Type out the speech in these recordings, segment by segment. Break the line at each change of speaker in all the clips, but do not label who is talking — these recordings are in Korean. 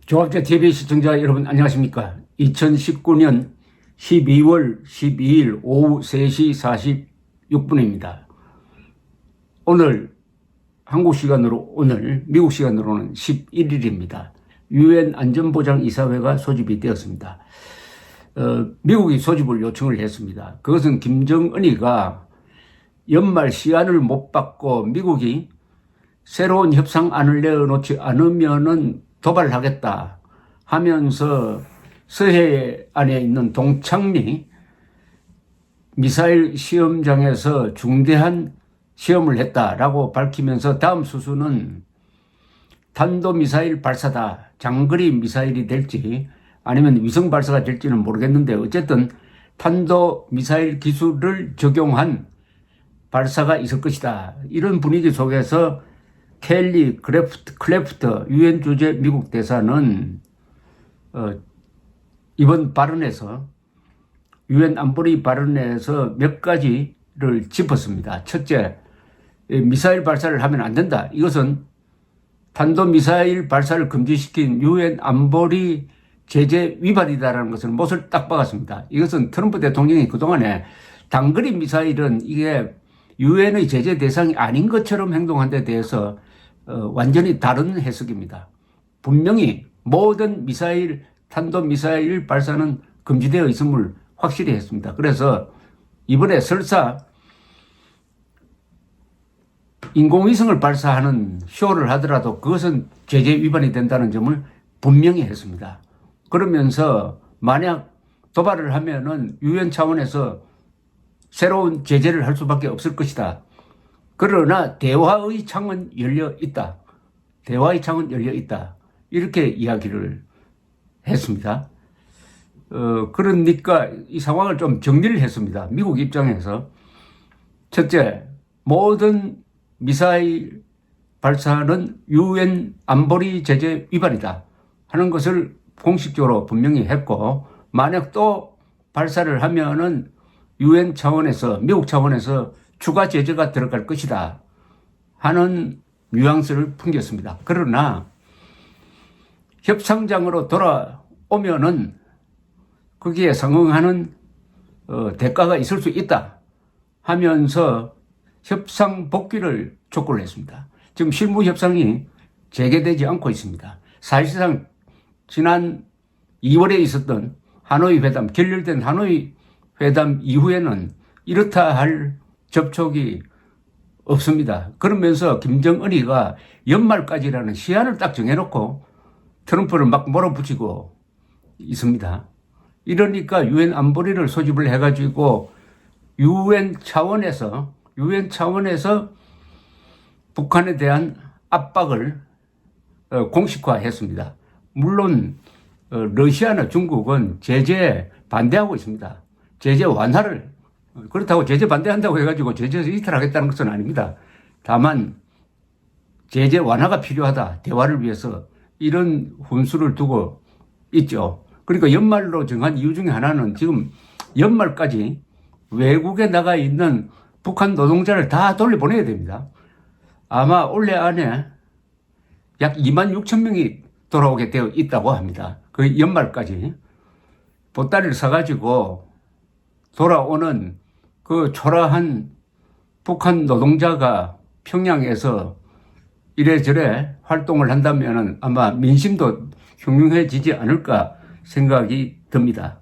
조합제 TV 시청자 여러분 안녕하십니까. 2019년 12월 12일 오후 3시 46분입니다. 오늘 한국 시간으로 미국 시간으로는 11일입니다. 유엔 안전보장이사회가 소집이 되었습니다. 미국이 소집을 요청을 했습니다. 그것은 김정은이가 연말 시한을 못 받고 미국이 새로운 협상안을 내어놓지 않으면은 도발하겠다 하면서 서해 안에 있는 동창리 미사일 시험장에서 중대한 시험을 했다라고 밝히면서 다음 수순은 탄도미사일 발사다. 장거리 미사일이 될지 아니면 위성 발사가 될지는 모르겠는데 어쨌든 탄도미사일 기술을 적용한 발사가 있을 것이다. 이런 분위기 속에서 켈리 클래프터 유엔 주재 미국 대사는 이번 발언에서 유엔 안보리 발언에서 몇 가지를 짚었습니다. 첫째, 미사일 발사를 하면 안 된다. 이것은 탄도미사일 발사를 금지시킨 유엔 안보리 제재 위반이다라는 것을 못을 딱 박았습니다. 이것은 트럼프 대통령이 그동안에 단거리 미사일은 이게 유엔의 제재 대상이 아닌 것처럼 행동한 데 대해서 완전히 다른 해석입니다. 분명히 모든 미사일, 탄도미사일 발사는 금지되어 있음을 확실히 했습니다. 그래서 이번에 설사 인공위성을 발사하는 쇼를 하더라도 그것은 제재 위반이 된다는 점을 분명히 했습니다. 그러면서 만약 도발을 하면은 유엔 차원에서 새로운 제재를 할 수밖에 없을 것이다. 그러나 대화의 창은 열려 있다. 대화의 창은 열려 있다. 이렇게 이야기를 했습니다. 그러니까 이 상황을 좀 정리를 했습니다. 미국 입장에서. 첫째, 모든 미사일 발사는 유엔 안보리 제재 위반이다 하는 것을 공식적으로 분명히 했고, 만약 또 발사를 하면은 유엔 차원에서, 미국 차원에서 추가 제재가 들어갈 것이다 하는 뉘앙스를 풍겼습니다. 그러나 협상장으로 돌아오면은 거기에 상응하는 대가가 있을 수 있다 하면서 협상 복귀를 촉구를 했습니다. 지금 실무 협상이 재개되지 않고 있습니다. 사실상 지난 2월에 있었던 하노이 회담, 결렬된 하노이 회담 이후에는 이렇다 할 접촉이 없습니다. 그러면서 김정은이가 연말까지라는 시한을 딱 정해놓고 트럼프를 막 몰아붙이고 있습니다. 이러니까 유엔 안보리를 소집을 해가지고 유엔 차원에서 북한에 대한 압박을 공식화했습니다. 물론 러시아나 중국은 제재에 반대하고 있습니다. 제재 완화를, 그렇다고 제재 반대한다고 해가지고 제재에서 이탈하겠다는 것은 아닙니다. 다만 제재 완화가 필요하다. 대화를 위해서 이런 훈수를 두고 있죠. 그러니까 연말로 정한 이유 중에 하나는 지금 연말까지 외국에 나가 있는 북한 노동자를 다 돌려보내야 됩니다. 아마 올해 안에 약 2만 6천 명이 돌아오게 되어 있다고 합니다. 그 연말까지 보따리를 사가지고 돌아오는 그 초라한 북한 노동자가 평양에서 이래저래 활동을 한다면 아마 민심도 흉흉해지지 않을까 생각이 듭니다.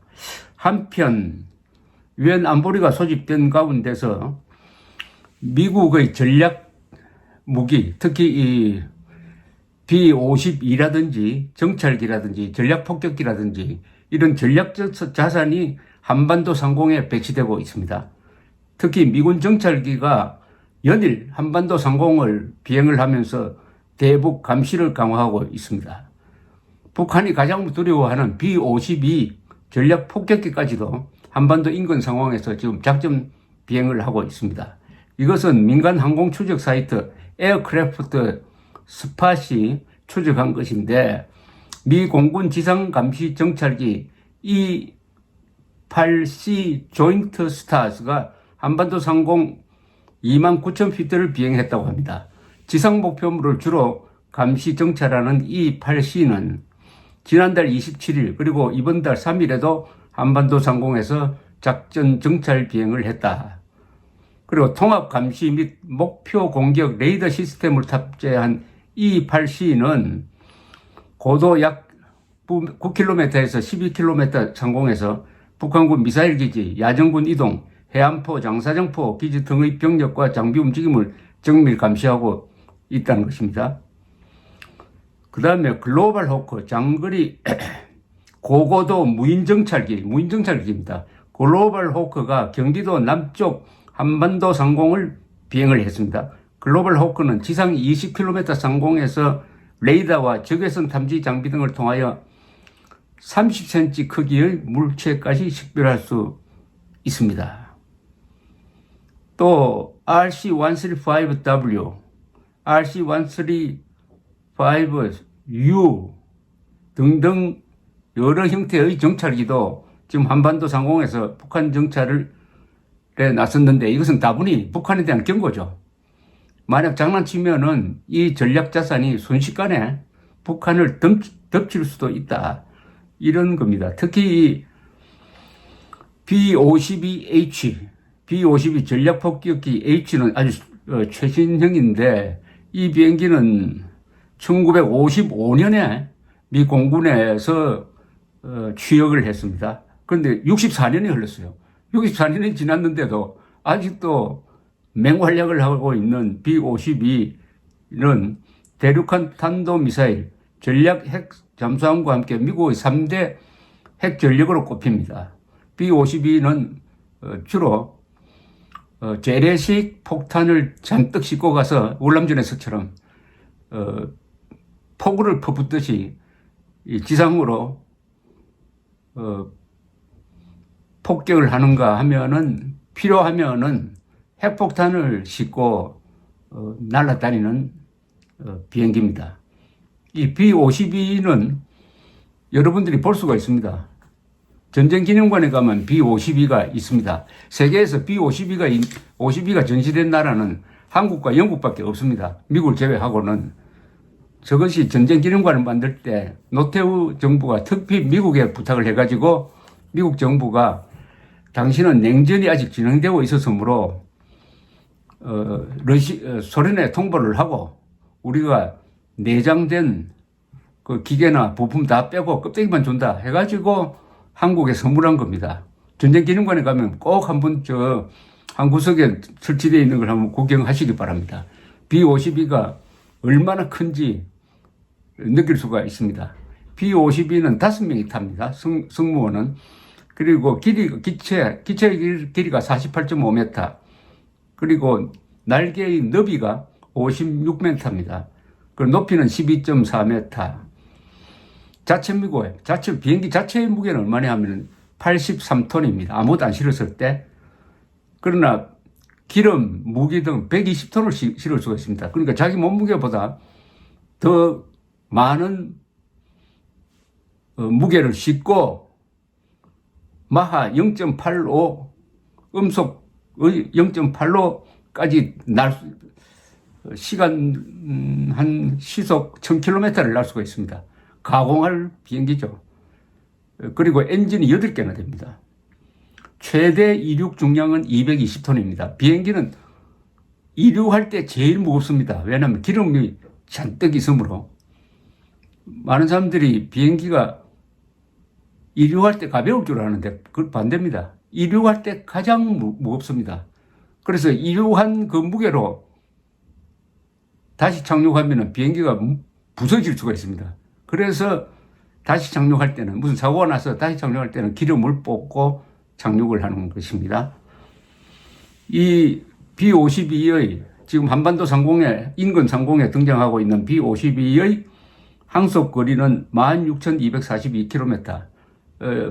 한편 유엔 안보리가 소집된 가운데서 미국의 전략 무기, 특히 이 B-52라든지 정찰기라든지 전략 폭격기라든지 이런 전략적 자산이 한반도 상공에 배치되고 있습니다. 특히 미군 정찰기가 연일 한반도 상공을 비행을 하면서 대북 감시를 강화하고 있습니다. 북한이 가장 두려워하는 B-52 전략 폭격기까지도 한반도 인근 상황에서 지금 작전 비행을 하고 있습니다. 이것은 민간 항공 추적 사이트 에어크래프트 스팟이 추적한 것인데 미 공군 지상 감시 정찰기 E-8C 조인트 스타스가 한반도 상공 29,000피트를 비행했다고 합니다. 지상 목표물을 주로 감시 정찰하는 E-8C는 지난달 27일 그리고 이번 달 3일에도 한반도 상공에서 작전 정찰 비행을 했다. 그리고 통합 감시 및 목표 공격 레이더 시스템을 탑재한 E-8C는 고도 약 9km에서 12km 상공에서 북한군 미사일 기지, 야전군 이동, 해안포, 장사정포 기지 등의 병력과 장비 움직임을 정밀 감시하고 있다는 것입니다. 그 다음에 글로벌 호크 장거리 고고도 무인정찰기입니다. 글로벌 호크가 경기도 남쪽 한반도 상공을 비행을 했습니다. 글로벌 호크는 지상 20km 상공에서 레이더와 적외선 탐지 장비 등을 통하여 30cm 크기의 물체까지 식별할 수 있습니다. 또 RC-135W, RC-135U 등등 여러 형태의 정찰기도 지금 한반도 상공에서 북한 정찰에 나섰는데 이것은 다분히 북한에 대한 경고죠. 만약 장난치면은 이 전략 자산이 순식간에 북한을 덮칠 수도 있다. 이런 겁니다. 특히 B-52H 전략 폭격기 H는 아주 최신형인데 이 비행기는 1955년에 미 공군에서 취역을 했습니다. 그런데 64년이 흘렀어요. 64년이 지났는데도 아직도 맹활약을 하고 있는 B-52는 대륙간 탄도미사일, 전략 핵 잠수함과 함께 미국의 3대 핵 전력으로 꼽힙니다. B-52는 주로 재래식 폭탄을 잔뜩 싣고 가서 월남전에서처럼 폭우를 퍼붓듯이 지상으로 폭격을 하는가 하면은 필요하면은 핵폭탄을 싣고 날아다니는 비행기입니다. 이 B-52는 여러분들이 볼 수가 있습니다. 전쟁기념관에 가면 B-52가 있습니다. 세계에서 B-52가 전시된 나라는 한국과 영국밖에 없습니다. 미국을 제외하고는. 저것이 전쟁기념관을 만들 때 노태우 정부가 특히 미국에 부탁을 해가지고 미국 정부가 당시는 냉전이 아직 진행되고 있었으므로 소련에 통보를 하고 우리가 내장된 그 기계나 부품 다 빼고 껍데기만 준다 해가지고 한국에 선물한 겁니다. 전쟁기념관에 가면 꼭 한번 한 구석에 설치되어 있는 걸 한번 구경하시기 바랍니다. B-52가 얼마나 큰지 느낄 수가 있습니다. B-52는 5명이 탑니다. 승무원은. 그리고 기체의 길이가 48.5m. 그리고 날개의 너비가 56m입니다. 그리고 높이는 12.4m. 비행기 자체의 무게는 얼마냐 하면 83톤입니다. 아무것도 안 실었을 때. 그러나 기름, 무기 등 120톤을 실을 수가 있습니다. 그러니까 자기 몸무게보다 더 많은 무게를 싣고 마하 0.85 음속의 0.85까지 시간 한 시속 1000km를 날 수가 있습니다. 가공할 비행기죠. 그리고 엔진이 8개나 됩니다. 최대 이륙 중량은 220톤입니다. 비행기는 이륙할 때 제일 무겁습니다. 왜냐하면 기름이 잔뜩 있으므로. 많은 사람들이 비행기가 이륙할 때 가벼울 줄 아는데 그건 반대입니다. 이륙할 때 가장 무겁습니다. 그래서 이륙한 그 무게로 다시 착륙하면 비행기가 부서질 수가 있습니다. 그래서 다시 착륙할 때는 무슨 사고가 나서 다시 착륙할 때는 기름을 뽑고 착륙을 하는 것입니다. 이 B-52의 지금 한반도 상공에 인근 상공에 등장하고 있는 B-52의 항속 거리는 16,242km.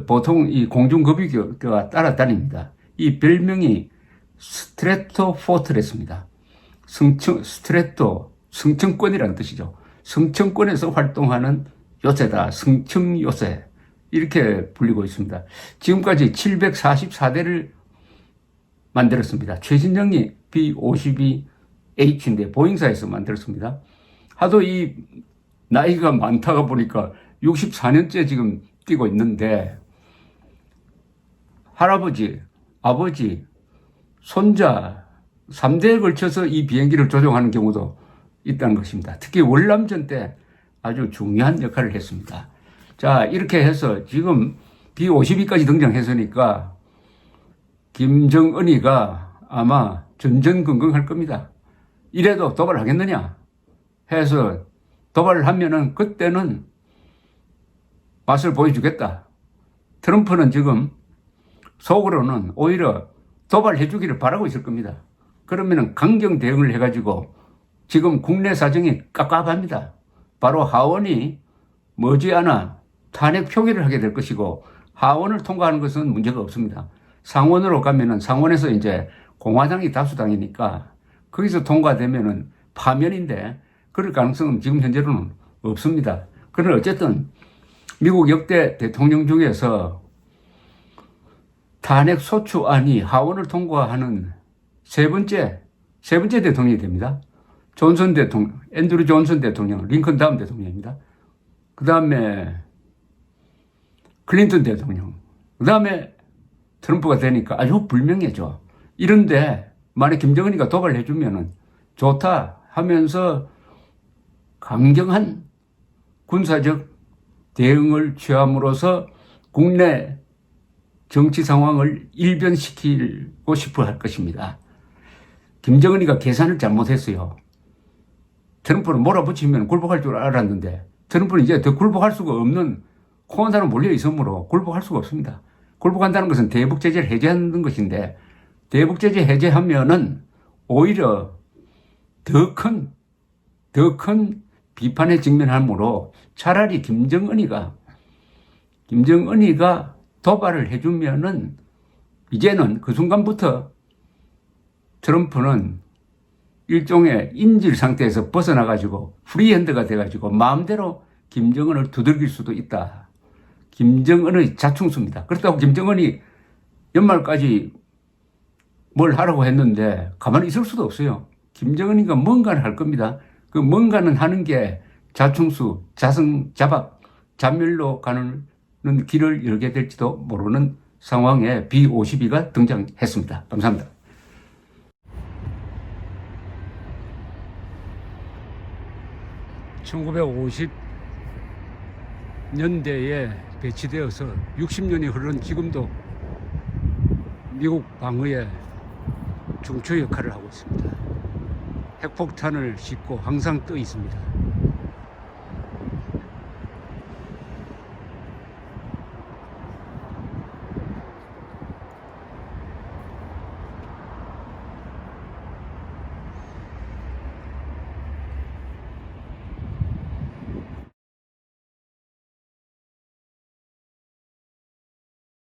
보통 이 공중급유기가 따라다닙니다. 이 별명이 스트래토포트레스입니다. 승천권이라는 뜻이죠. 승천권에서 활동하는 요새다. 승천요새. 이렇게 불리고 있습니다. 지금까지 744대를 만들었습니다. 최신형이 B-52H인데 보잉사에서 만들었습니다. 하도 이 나이가 많다가 보니까 64년째 지금 뛰고 있는데 할아버지, 아버지, 손자 3대에 걸쳐서 이 비행기를 조종하는 경우도 있다는 것입니다. 특히 월남전 때 아주 중요한 역할을 했습니다. 자, 이렇게 해서 지금 B-52까지 등장했으니까 김정은이가 아마 전전긍긍할 겁니다. 이래도 도발을 하겠느냐 해서 도발을 하면은 그때는 맛을 보여주겠다. 트럼프는 지금 속으로는 오히려 도발해 주기를 바라고 있을 겁니다. 그러면은 강경 대응을 해가지고 지금 국내 사정이 깝깝합니다. 바로 하원이 머지않아 탄핵 표기를 하게 될 것이고 하원을 통과하는 것은 문제가 없습니다. 상원으로 가면은 상원에서 이제 공화당이 다수당이니까 거기서 통과되면은 파면인데 그럴 가능성은 지금 현재로는 없습니다. 그러나 어쨌든 미국 역대 대통령 중에서 탄핵 소추안이 하원을 통과하는 세 번째 대통령이 됩니다. 존슨 대통령, 앤드루 존슨 대통령, 링컨 다음 대통령입니다. 그 다음에 클린턴 대통령, 그 다음에 트럼프가 되니까 아주 불명예죠. 이런데 만약 김정은이가 도발을 해주면은 좋다 하면서 강경한 군사적 대응을 취함으로써 국내 정치 상황을 일변시키고 싶어 할 것입니다. 김정은이가 계산을 잘못했어요. 트럼프를 몰아붙이면 굴복할 줄 알았는데 트럼프는 이제 더 굴복할 수가 없는 코안사로 몰려 있으므로 굴복할 수가 없습니다. 굴복한다는 것은 대북 제재를 해제하는 것인데 대북 제재 해제하면은 오히려 더 큰 비판에 직면하므로 차라리 김정은이가 도발을 해주면은 이제는 그 순간부터 트럼프는 일종의 인질 상태에서 벗어나가지고 프리핸드가 돼가지고 마음대로 김정은을 두들길 수도 있다. 김정은의 자충수입니다. 그렇다고 김정은이 연말까지 뭘 하라고 했는데 가만히 있을 수도 없어요. 김정은이가 뭔가를 할 겁니다. 그 뭔가는 하는 게 자충수, 자승자박, 잔멸로 가는 길을 열게 될지도 모르는 상황에 B-52가 등장했습니다. 감사합니다. (1950년대에) 배치되어서 60년이 흐른 지금도 미국 방어의 중추 역할을 하고 있습니다. 핵폭탄을 싣고 항상 떠 있습니다.